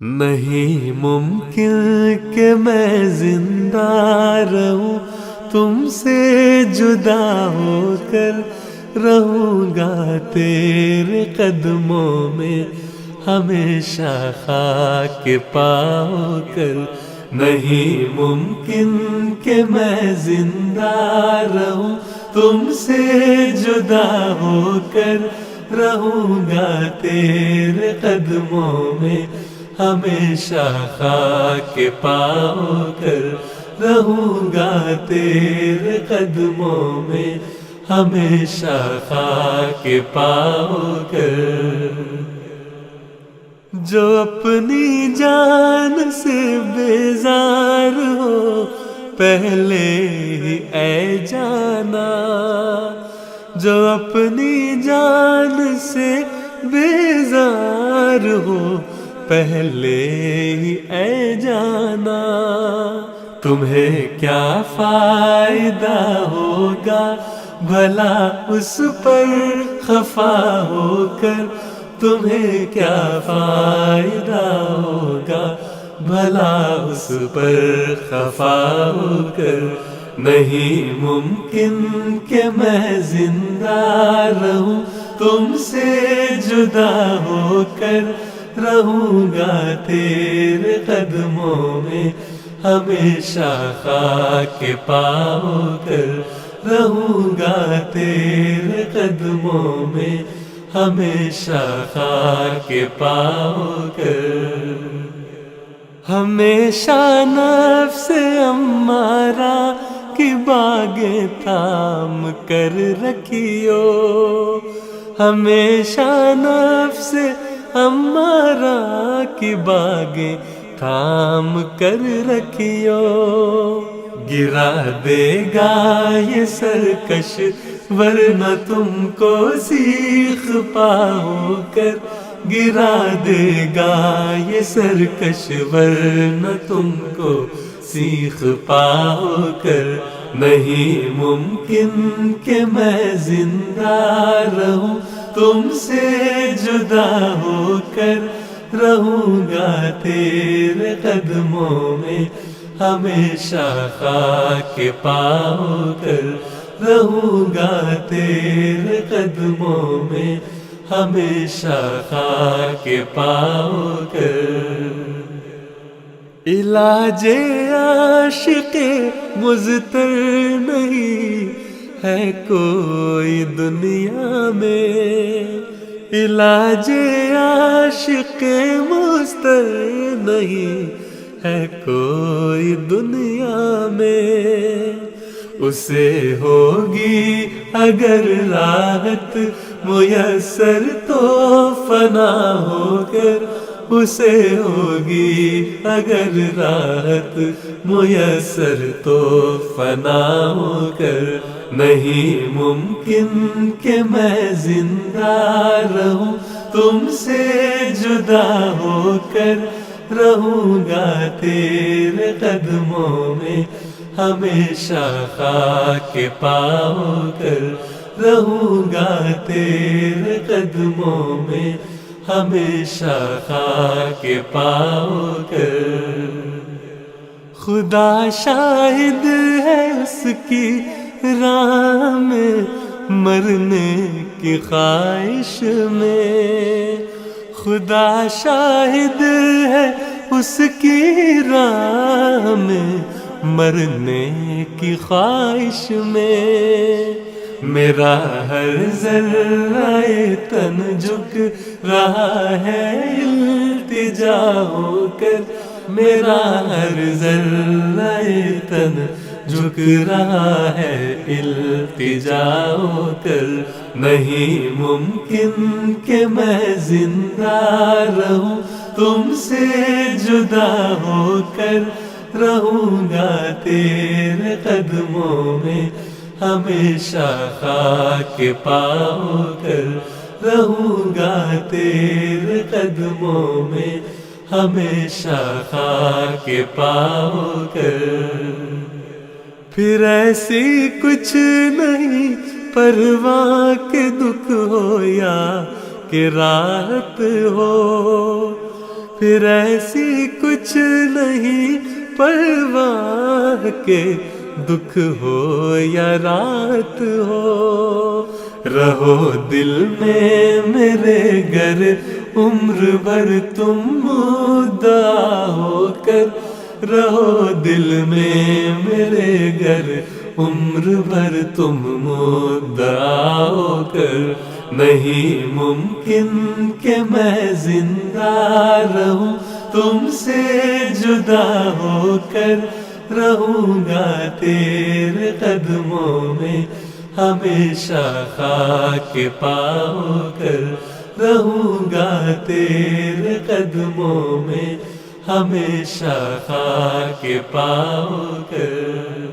نہیں ممکن کہ میں زندہ رہوں، تم سے جدا ہو کر رہوں گا تیرے قدموں میں ہمیشہ خاک پاؤ کر۔ نہیں ممکن کہ میں زندہ رہوں، تم سے جدا ہو کر رہوں گا تیرے قدموں میں ہمیشہ خاک پاؤ کر رہوں گا تیرے قدموں میں ہمیشہ خاک پاؤ کر۔ جو اپنی جان سے بیزار ہو پہلے ہی اے جانا، جو اپنی جان سے بیزار ہو پہلے ہی اے جانا، تمہیں کیا فائدہ ہوگا بھلا اس پر خفا ہو کر، تمہیں کیا فائدہ ہوگا بھلا اس پر خفا ہو کر۔ نہیں ممکن کہ میں زندہ رہوں، تم سے جدا ہو کر رہوں گا تیرے قدموں میں ہمیشہ خاک پاؤ کر رہوں گا تیرے قدموں میں ہمیشہ خاک پاؤ کر۔ ہمیشہ نفس امارہ کی باغیں تھام کر رکھیو، ہمیشہ نفس امارہ کی باغیں تھام کر رکھیو، گرا دے گا یہ سرکش ورنہ تم کو سیخ پاؤ کر، گرا دے گا یہ سرکش ورنہ تم کو سیخ پاؤ کر۔ نہیں ممکن کہ میں زندہ رہوں، تم سے جدا ہو کر رہوں گا تیرے قدموں میں ہمیشہ خاک پاؤ کر رہوں گا تیرے قدموں میں ہمیشہ خاک پاؤ کر۔ علاج عاشق مضطر نہیں ہے کوئی دنیا میں، علاج عاشق مضطر نہیں ہے کوئی دنیا میں، اسے ہوگی اگر راحت میسر تو فنا ہو کر، اسے ہوگی اگر راحت میسر تو فنا ہو کر۔ نہیں ممکن کہ میں زندہ رہوں، تم سے جدا ہو کر رہوں گا تیرے قدموں میں ہمیشہ خاک پاؤ کر رہوں گا تیرے قدموں میں ہمیشہ خاک پاؤ کر۔ خدا شاہد ہے اس کی راہ میں مرنے کی خواہش میں، خدا شاہد ہے اس کی راہ میں مرنے کی خواہش میں، میرا ہر ذرہ تن جھک رہا ہے التجا ہو کر، میرا ہر ذرہ تن جھک رہا ہے التجا ہو کر۔ نہیں ممکن کہ میں زندہ رہوں، تم سے جدا ہو کر رہوں گا تیرے قدموں میں ہمیشہ خاک پاؤ کر رہوں گا تیرے قدموں میں ہمیشہ خاک پاؤ کر۔ پھر ایسی کچھ نہیں پرواہ کہ دکھ ہو یا کہ راحت ہو، پھر ایسی کچھ نہیں پرواہ کے دکھ ہو یا رات ہو، رہو دل میں میرے گر عمر بھر تم مدعا ہو کر، رہو دل میں میرے گر عمر بھر تم مدعا ہو کر، نہیں ممکن کہ میں زندہ رہوں تم سے جدا ہو کر، رہوں گا تیرے قدموں میں ہمیشہ خاک پا ہو کر، رہوں گا تیرے قدموں میں ہمیشہ خاک پا ہو کر۔